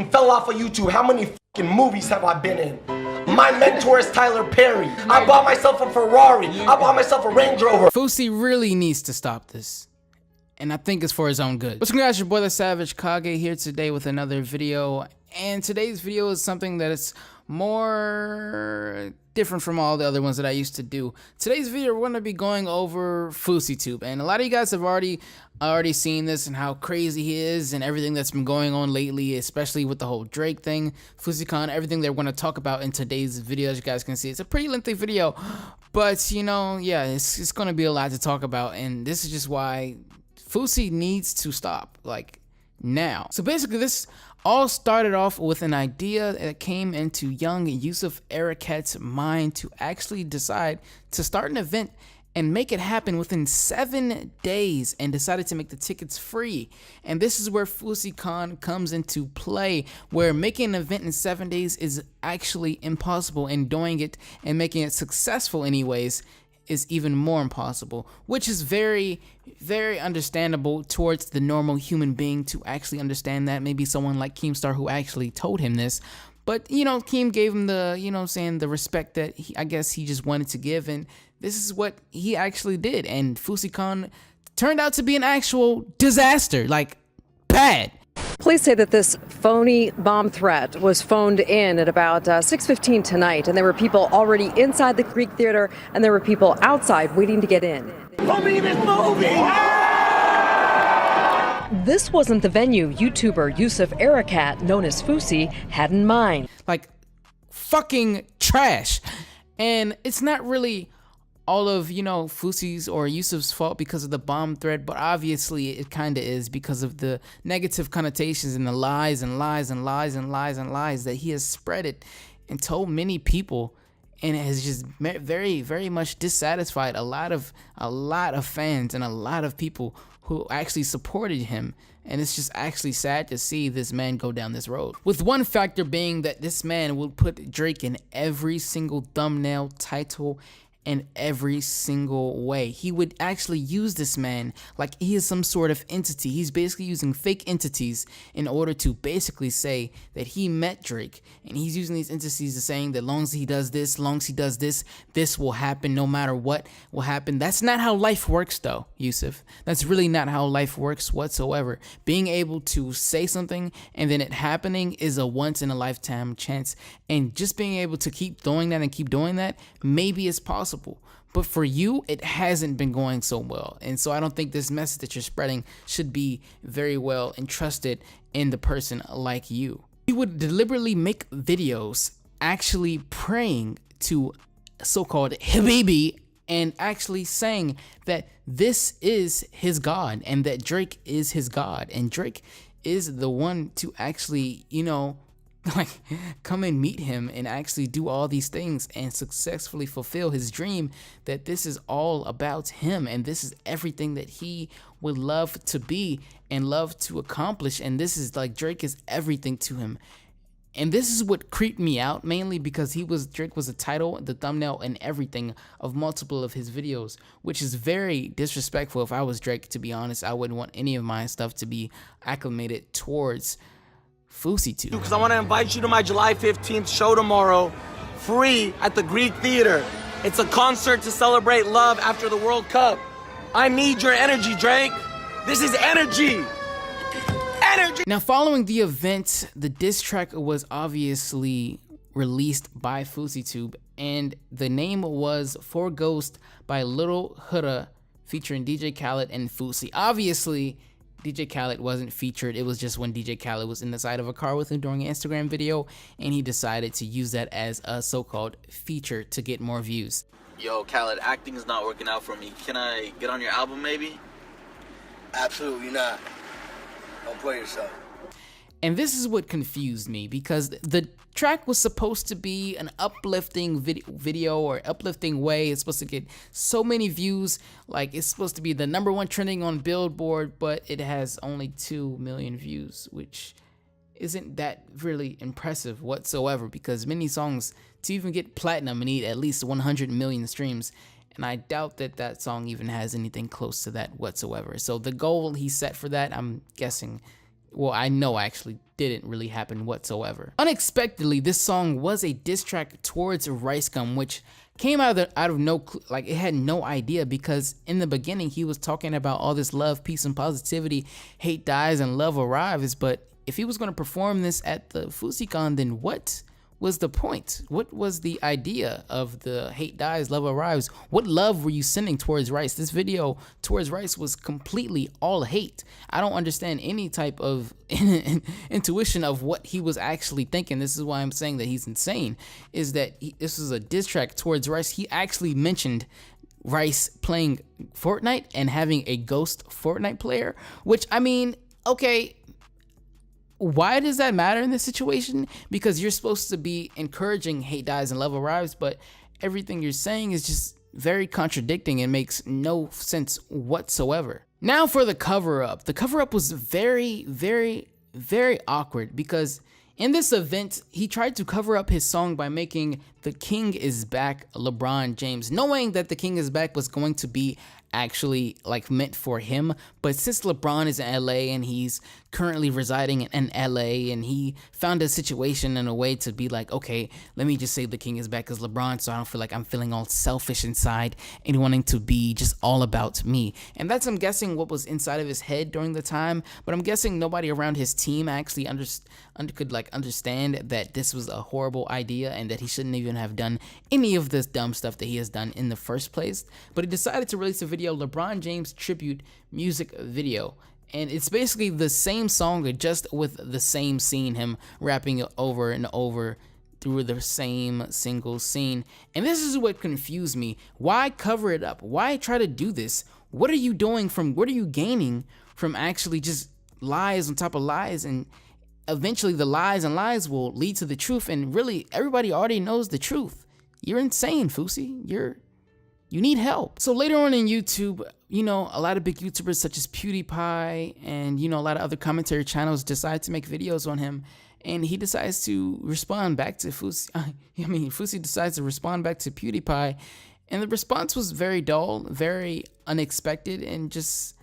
fell off of YouTube. How many fucking movies have I been in? My mentor is Tyler Perry. I bought myself a Ferrari. I bought myself a Range Rover. Fousey really needs to stop this. And I think it's for his own good. What's going on, guys? Your boy, the Savage Kage, here today with another video. And today's video is something that is more different from all the other ones that I used to do. Today's video, we're going to be going over FouseyTUBE. And a lot of you guys have already seen this and how crazy he is and everything that's been going on lately, especially with the whole Drake thing, FouseyCon, everything that we're going to talk about in today's video. As you guys can see, it's a pretty lengthy video. But, you know, yeah, it's going to be a lot to talk about. And this is just why Fousey needs to stop, like, now. So basically, this all started off with an idea that came into young Yusuf Erakat's mind to actually decide to start an event and make it happen within 7 days, and decided to make the tickets free. And this is where FouseyCon comes into play, where making an event in 7 days is actually impossible, and doing it and making it successful anyways is even more impossible, which is very, very understandable towards the normal human being to actually understand that. Maybe someone like Keemstar who actually told him this, but you know, Keem gave him the, you know what I'm saying, the respect that I guess he just wanted to give, and this is what he actually did. And FouseyCon turned out to be an actual disaster, like bad. Police say that this phony bomb threat was phoned in at about 6:15 tonight, and there were people already inside the Greek Theater, and there were people outside waiting to get in. Believe this movie! This wasn't the venue YouTuber Yusuf Erakat, known as Fousey, had in mind. Like, fucking trash. And it's not really all of, you know, Fousey's or Yusuf's fault because of the bomb threat, but obviously it kind of is because of the negative connotations and the lies and lies and lies and lies and lies that he has spread it and told many people, and it has just very, very much dissatisfied a lot of fans and a lot of people who actually supported him. And it's just actually sad to see this man go down this road, with one factor being that this man will put Drake in every single thumbnail, title, in every single way. He would actually use this man like he is some sort of entity. He's basically using fake entities in order to basically say that he met Drake, and he's using these entities to saying that long as he does this, this will happen, no matter what will happen. That's not how life works though, Yusuf. That's really not how life works whatsoever. Being able to say something and then it happening is a once in a lifetime chance, and just being able to keep doing that and keep doing that, maybe it's possible. But for you, it hasn't been going so well. And so I don't think this message that you're spreading should be very well entrusted in the person like you. He would deliberately make videos actually praying to so-called Habibi and actually saying that this is his God and that Drake is his God. And Drake is the one to actually, you know, like come and meet him and actually do all these things and successfully fulfill his dream, that this is all about him and this is everything that he would love to be and love to accomplish. And this is like, Drake is everything to him. And this is what creeped me out, mainly because Drake was the title, the thumbnail, and everything of multiple of his videos, which is very disrespectful. If I was Drake, to be honest, I wouldn't want any of my stuff to be acclimated towards FouseyTUBE. Because I want to invite you to my July 15th show tomorrow, free at the Greek Theater. It's a concert to celebrate love after the World Cup. I need your energy, Drake. This is energy. Energy. Now, following the event, the diss track was obviously released by FouseyTUBE, and the name was For Ghost by Little Huda, featuring DJ Khaled and Fousey. Obviously, DJ Khaled wasn't featured. It was just when DJ Khaled was in the side of a car with him during an Instagram video, and he decided to use that as a so-called feature to get more views. Yo, Khaled, acting is not working out for me. Can I get on your album, maybe? Absolutely not. Don't play yourself. And this is what confused me, because the track was supposed to be an uplifting video or uplifting way. It's supposed to get so many views, like it's supposed to be the #1 trending on Billboard, but it has only 2 million views, which isn't that really impressive whatsoever, because many songs to even get platinum need at least 100 million streams, and I doubt that that song even has anything close to that whatsoever. So the goal he set for that, I'm guessing, well, I know actually didn't really happen whatsoever. Unexpectedly, this song was a diss track towards Rice Gum, which came out of no, like it had no idea, because in the beginning he was talking about all this love, peace, and positivity, hate dies and love arrives. But if he was going to perform this at the FouseyCon, then what was the point? What was the idea of the hate dies, love arrives? What love were you sending towards Rice? This video towards Rice was completely all hate. I don't understand any type of intuition of what he was actually thinking. This is why I'm saying that he's insane, is that this is a diss track towards Rice. He actually mentioned Rice playing Fortnite and having a ghost Fortnite player, which, I mean, okay, why does that matter in this situation? Because you're supposed to be encouraging hate dies and love arrives, but everything you're saying is just very contradicting and makes no sense whatsoever. Now for the cover up. The cover up was very, very, very awkward, because in this event, he tried to cover up his song by making "The King is Back" LeBron James, knowing that "The King is Back" was going to be actually like meant for him. But since LeBron is in LA and he's currently residing in LA, and he found a situation in a way to be like, okay, let me just say "The King is Back" as LeBron, so I don't feel like I'm feeling all selfish inside and wanting to be just all about me. And that's, I'm guessing, what was inside of his head during the time. But I'm guessing nobody around his team actually could understand that this was a horrible idea and that he shouldn't even have done any of this dumb stuff that he has done in the first place. But he decided to release a video, LeBron James tribute music video, and it's basically the same song, just with the same scene, him rapping it over and over through the same single scene. And this is what confused me. Why cover it up? Why try to do this? What are you doing what are you gaining from actually just lies on top of lies? And eventually the lies and lies will lead to the truth, and really everybody already knows the truth. You're insane, Fousey. You need help. So later on in YouTube, you know, a lot of big YouTubers such as PewDiePie and, you know, a lot of other commentary channels decide to make videos on him, and he decides to respond back to Fousey. Fousey decides to respond back to PewDiePie, and the response was very dull, very unexpected, and just,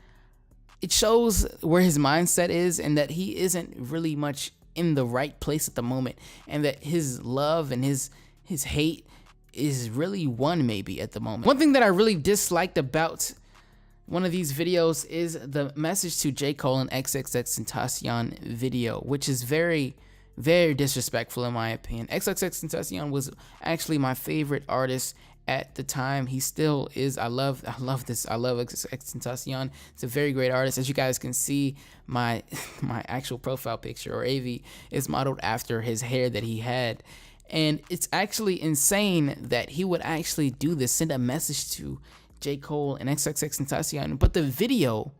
it shows where his mindset is, and that he isn't really much in the right place at the moment, and that his love and his hate is really one maybe at the moment. One thing that I really disliked about one of these videos is the message to J. Cole and XXXTentacion video, which is very, very disrespectful in my opinion. XXXTentacion was actually my favorite artist at the time. He still is. I love XXXTentacion. It's a very great artist. As you guys can see, my actual profile picture, or AV, is modeled after his hair that he had. And it's actually insane that he would actually do this, send a message to J. Cole and XXXTentacion. But the video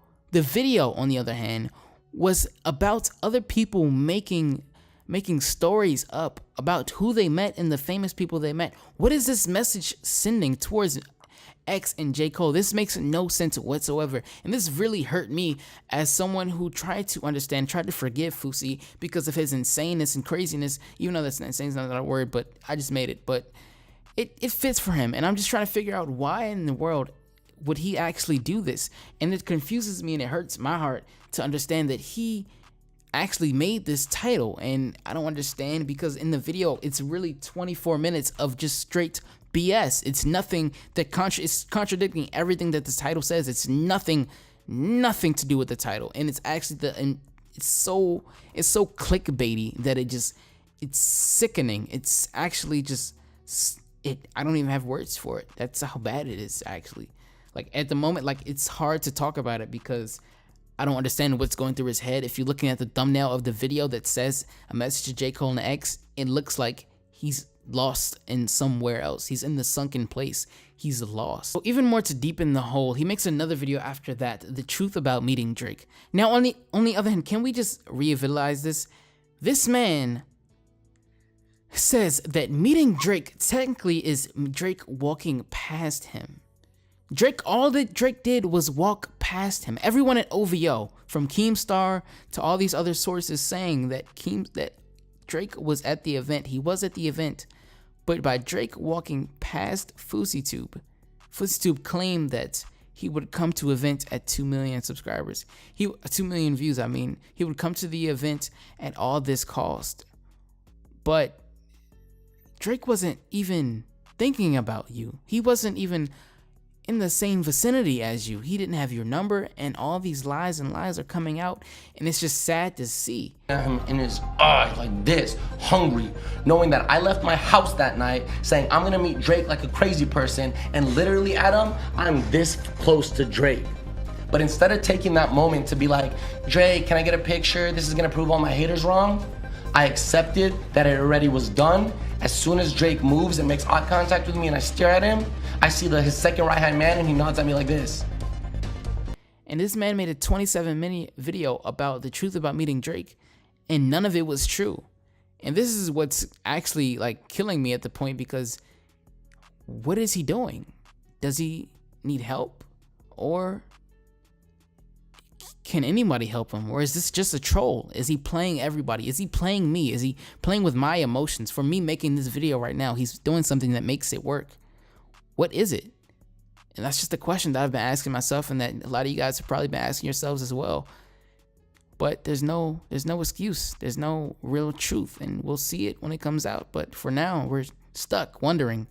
on the other hand was about other people making stories up about who they met and the famous people they met. What is this message sending towards X and J. Cole? This makes no sense whatsoever, and this really hurt me as someone who tried to understand, tried to forgive Fousey because of his insaneness and craziness. Even though that's insane is not a word, but I just made it. But it fits for him, and I'm just trying to figure out why in the world would he actually do this. And it confuses me and it hurts my heart to understand that he actually made this title, and I don't understand, because in the video it's really 24 minutes of just straight BS. It's nothing that it's contradicting everything that this title says. It's nothing to do with the title, and it's actually it's so clickbaity that it's sickening. It's actually just I don't even have words for it. That's how bad it is actually. Like at the moment, like it's hard to talk about it because I don't understand what's going through his head. If you're looking at the thumbnail of the video that says a message to J. Cole and X, it looks like he's lost in somewhere else. He's in the sunken place. He's lost. So even more to deepen the hole, he makes another video after that, the truth about meeting Drake. Now on the other hand, can we just revitalize this? This man says that meeting Drake technically is Drake walking past him. All that Drake did was walk past him. Everyone at OVO, from Keemstar to all these other sources, saying that Drake was at the event. He was at the event, but by Drake walking past FouseyTUBE, FouseyTUBE claimed that he would come to events at 2 million subscribers. 2 million views, I mean. He would come to the event at all this cost. But Drake wasn't even thinking about you. He wasn't even in the same vicinity as you. He didn't have your number, and all these lies and lies are coming out, and it's just sad to see. Him in his eyes like this, hungry, knowing that I left my house that night saying I'm gonna meet Drake like a crazy person, and literally, Adam, I'm this close to Drake. But instead of taking that moment to be like, Drake, can I get a picture? This is gonna prove all my haters wrong. I accepted that it already was done. As soon as Drake moves and makes eye contact with me and I stare at him, I see his second right-hand man and he nods at me like this. And this man made a 27-minute video about the truth about meeting Drake, and none of it was true. And this is what's actually like killing me at the point, because what is he doing? Does he need help? Or can anybody help him? Or is this just a troll? Is he playing everybody? Is he playing me? Is he playing with my emotions? For me making this video right now, he's doing something that makes it work. What is it? And that's just a question that I've been asking myself, and that a lot of you guys have probably been asking yourselves as well. But there's no excuse. There's no real truth, and we'll see it when it comes out. But for now, we're stuck wondering,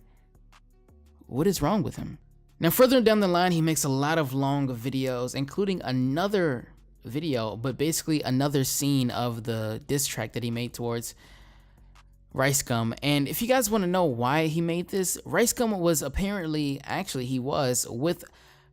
what is wrong with him? Now, further down the line, he makes a lot of long videos, including another video, but basically another scene of the diss track that he made towards Rice Gum. And if you guys want to know why he made this, Rice Gum was he was with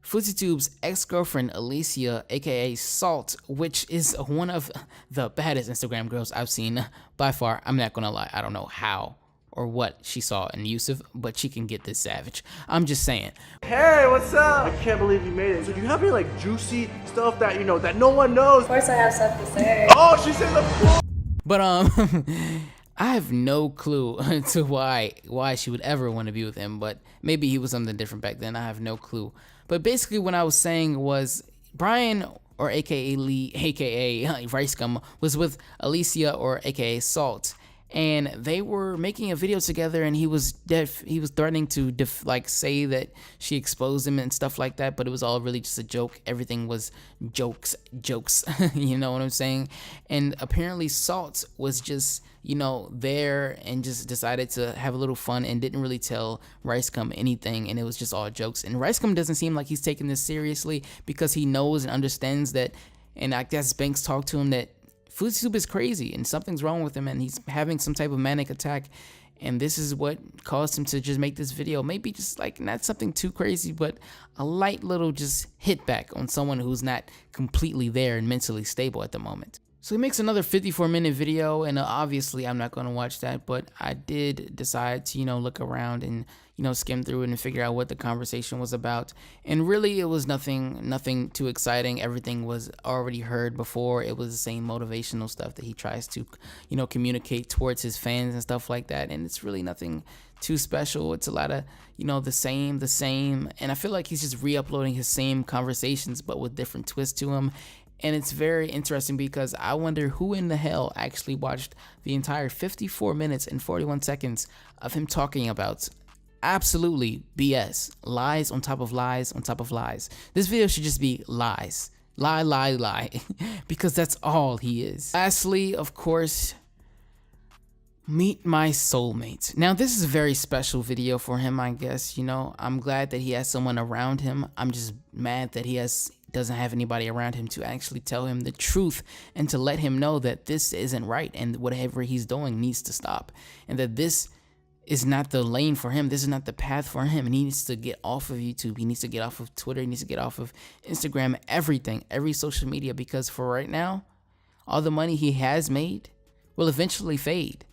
FouseyTUBE's ex-girlfriend Alicia, aka Salt, which is one of the baddest Instagram girls I've seen by far. I'm not gonna lie, I don't know how or what she saw in Yusuf, but she can get this savage. I'm just saying. Hey, what's up? I can't believe you made it. So do you have any like juicy stuff that, you know, that no one knows? Of course I have stuff to say. Oh, she said the. But I have no clue to why she would ever want to be with him, but maybe he was something different back then. I have no clue. But basically what I was saying was Brian, or aka Lee, aka Rice Gum, was with Alicia, or aka Salt. And they were making a video together, and he was threatening to say that she exposed him and stuff like that, but it was all really just a joke. Everything was jokes, you know what I'm saying? And apparently Salt was just, you know, there and just decided to have a little fun and didn't really tell Rice Gum anything, and it was just all jokes. And Rice Gum doesn't seem like he's taking this seriously, because he knows and understands that, and I guess Banks talked to him, that FouseyTUBE is crazy and something's wrong with him, and he's having some type of manic attack, and this is what caused him to just make this video. Maybe just like not something too crazy, but a light little just hit back on someone who's not completely there and mentally stable at the moment. So he makes another 54-minute video, and obviously I'm not going to watch that, but I did decide to, you know, look around and, you know, skim through it and figure out what the conversation was about. And really it was nothing too exciting. Everything was already heard before. It was the same motivational stuff that he tries to, you know, communicate towards his fans and stuff like that. And it's really nothing too special. It's a lot of, you know, the same. And I feel like he's just re-uploading his same conversations, but with different twists to him. And it's very interesting, because I wonder who in the hell actually watched the entire 54 minutes and 41 seconds of him talking about absolutely BS. Lies on top of lies on top of lies. This video should just be lies. Lie. Because that's all he is. Lastly, of course, meet my soulmate. Now, this is a very special video for him, I guess. You know, I'm glad that he has someone around him. I'm just mad that he doesn't have anybody around him to actually tell him the truth and to let him know that this isn't right and whatever he's doing needs to stop, and that this is not the lane for him. This is not the path for him, and he needs to get off of YouTube. He needs to get off of Twitter. He needs to get off of Instagram, everything, every social media, because for right now, all the money he has made will eventually fade,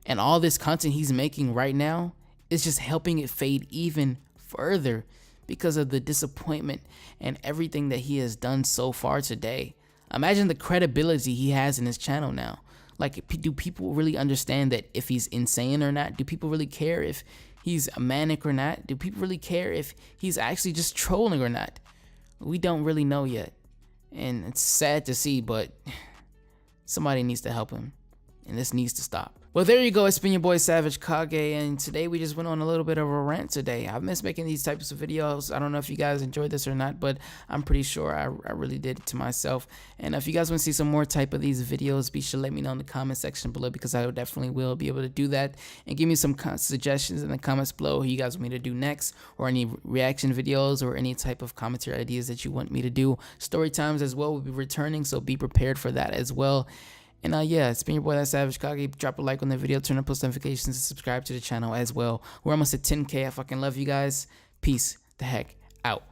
and all this content he's making right now is just helping it fade even further, because of the disappointment and everything that he has done so far today. Imagine the credibility he has in his channel now. Like, do people really understand that if he's insane or not? Do people really care if he's manic or not? Do people really care if he's actually just trolling or not? We don't really know yet. And it's sad to see, but somebody needs to help him. and this needs to stop. Well, there you go. It's been your boy Savage Kage, and today we just went on a little bit of a rant today. I miss making these types of videos. I don't know if you guys enjoyed this or not, but I'm pretty sure I really did it to myself. And if you guys want to see some more type of these videos, be sure to let me know in the comment section below, because I definitely will be able to do that. And give me some suggestions in the comments below who you guys want me to do next, or any reaction videos, or any type of commentary ideas that you want me to do. Story times as well will be returning, so be prepared for that as well. And yeah, it's been your boy, that Savage Kage. Drop a like on the video, turn on post notifications, and subscribe to the channel as well. We're almost at 10K. I fucking love you guys. Peace the heck out.